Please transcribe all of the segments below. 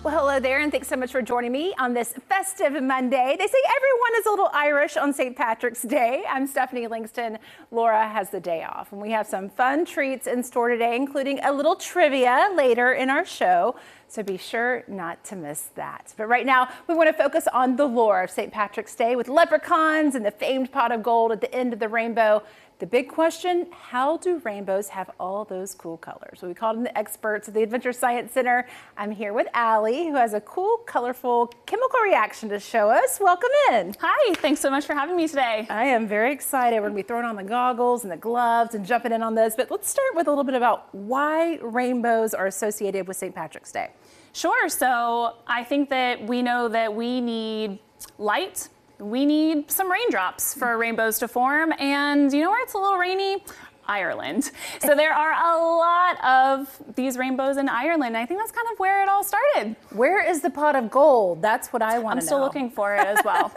Well, hello there, and thanks so much for joining me on this festive Monday. They say everyone is a little Irish on St. Patrick's Day. I'm Stephanie Langston. Laura has the day off, and we have some fun treats in store today, including a little trivia later in our show. So be sure not to miss that. But right now, we want to focus on the lore of St. Patrick's Day with leprechauns and the famed pot of gold at the end of the rainbow. The big question, how do rainbows have all those cool colors? Well, we called in the experts at the Adventure Science Center. I'm here with Allie, who has a cool, colorful chemical reaction to show us. Welcome in. Hi, thanks so much for having me today. I am very excited. We're going to be throwing on the goggles and the gloves and jumping in on this. But let's start with a little bit about why rainbows are associated with St. Patrick's Day. Sure, so I think that we know that we need light. We need some raindrops for rainbows to form, and you know where it's a little rainy? Ireland. So there are a lot of these rainbows in Ireland. I think that's kind of where it all started. Where is the pot of gold? That's what I want to know. I'm still looking for it as well.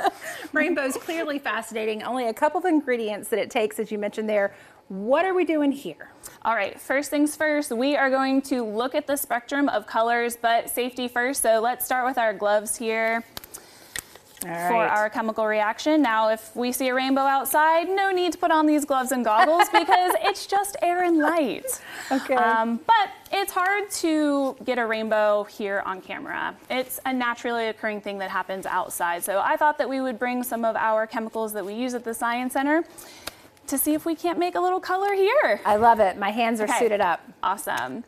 Rainbow's clearly fascinating. Only a couple of ingredients that it takes, as you mentioned there. What are we doing here? All right, first things first, we are going to look at the spectrum of colors, but safety first. So let's start with our gloves here. For our chemical reaction. Now, if we see a rainbow outside, no need to put on these gloves and goggles because it's just air and light. Okay. But it's hard to get a rainbow here on camera. It's a naturally occurring thing that happens outside. So I thought that we would bring some of our chemicals that we use at the Science Center to see if we can't make a little color here. I love it. My hands are suited up. Awesome.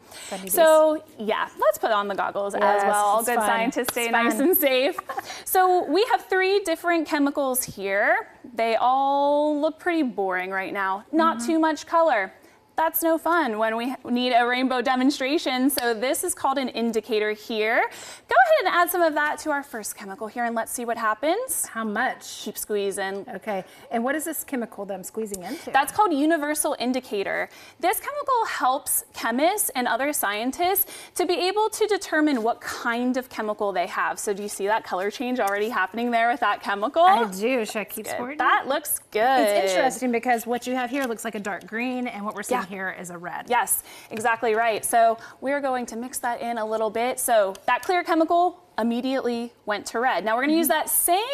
So yeah, let's put on the goggles as well. All good scientists stay nice and safe. So we have 3 different chemicals here. They all look pretty boring right now. Not too much color. That's no fun when we need a rainbow demonstration. So this is called an indicator here. Go ahead and add some of that to our first chemical here and let's see what happens. How much? Keep squeezing. Okay, and what is this chemical that I'm squeezing into? That's called universal indicator. This chemical helps chemists and other scientists to be able to determine what kind of chemical they have. So do you see that color change already happening there with that chemical? I do. Should I keep squirting? That looks good. It's interesting because what you have here looks like a dark green and what we're seeing here is a red. Yes, exactly right. So we're going to mix that in a little bit. So that clear chemical immediately went to red. Now we're going to use that same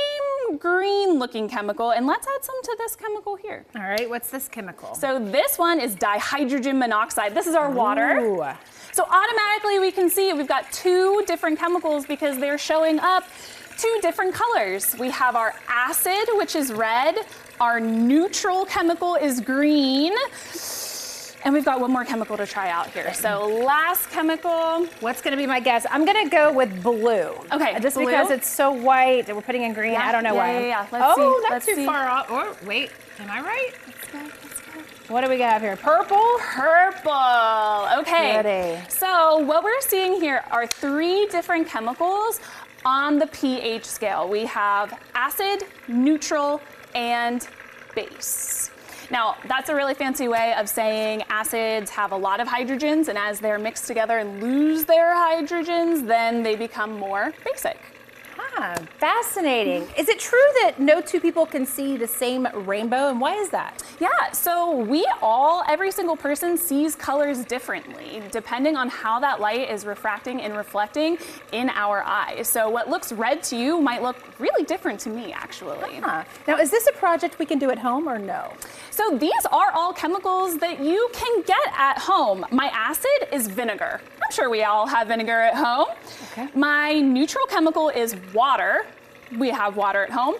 green looking chemical and let's add some to this chemical here. All right, what's this chemical? So this one is dihydrogen monoxide. This is our water. Ooh. So automatically we can see we've got 2 different chemicals because they're showing up 2 different colors. We have our acid, which is red. Our neutral chemical is green. And we've got one more chemical to try out here. So last chemical. What's gonna be my guess? I'm gonna go with blue. Okay, just blue. Because it's so white and we're putting in green. Yeah, I don't know why. Yeah. Not Let's too see. far off. Or wait, am I right? Let's go. What do we got here? Purple? Purple. Okay. Ready. So what we're seeing here are 3 different chemicals on the pH scale. We have acid, neutral, and base. Now, that's a really fancy way of saying acids have a lot of hydrogens, and as they're mixed together and lose their hydrogens, then they become more basic. Fascinating. Is it true that no 2 people can see the same rainbow, and why is that? Yeah, so every single person sees colors differently, depending on how that light is refracting and reflecting in our eyes. So what looks red to you might look really different to me, actually. Now, is this a project we can do at home or no? So these are all chemicals that you can get at home. My acid is vinegar. I'm sure we all have vinegar at home. Okay. My neutral chemical is water. We have water at home.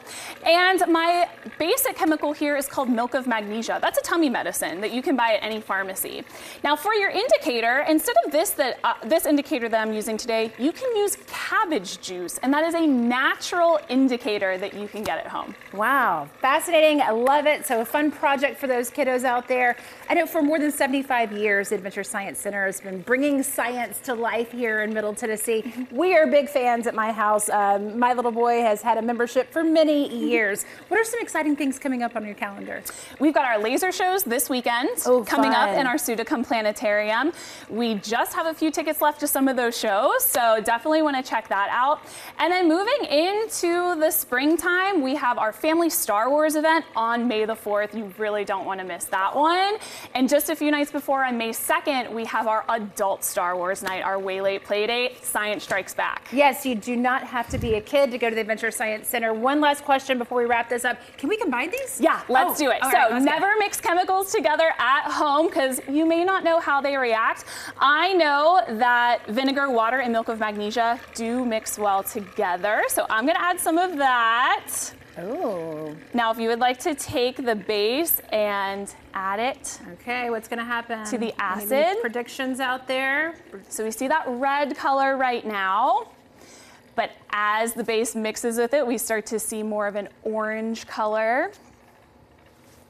And my basic chemical here is called milk of magnesia. That's a tummy medicine that you can buy at any pharmacy. Now for your indicator, instead of this indicator that I'm using today, you can use cabbage juice. And that is a natural indicator that you can get at home. Wow, fascinating. I love it. So a fun project for those kiddos out there. I know for more than 75 years, the Adventure Science Center has been bringing science to life here in Middle Tennessee. We are big fans at my house. My little boy has had a membership for many years. What are some exciting things coming up on your calendar? We've got our laser shows this weekend coming up in our Sudicum Planetarium. We just have a few tickets left to some of those shows, so definitely want to check that out. And then moving into the springtime, we have our family Star Wars event on May the 4th. You really don't want to miss that one. And just a few nights before, on May 2nd, we have our adult Star Wars night, our Way Late Playdate, Science Strikes Back. Yes, you do not have to be a kid to go to the Adventure Science Center. One last question before we wrap this up. Can we combine these? Yeah, let's do it. Right, never mix chemicals together at home because you may not know how they react. I know that vinegar, water, and milk of magnesia do mix well together. So I'm going to add some of that. Oh. Now, if you would like to take the base and add it. Okay, what's going to happen? To the acid. Any predictions out there? So we see that red color right now. But as the base mixes with it, we start to see more of an orange color.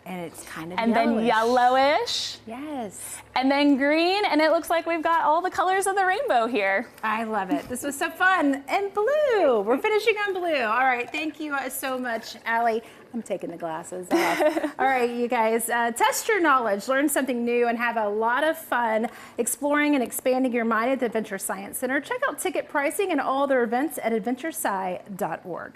And it's kind of and yellowish. Then yellowish. Yes. And then green, and it looks like we've got all the colors of the rainbow here. I love it. This was so fun. And blue. We're finishing on blue. All right. Thank you so much, Allie. I'm taking the glasses off. All right, you guys, test your knowledge, learn something new, and have a lot of fun exploring and expanding your mind at the Adventure Science Center. Check out ticket pricing and all their events at adventuresci.org.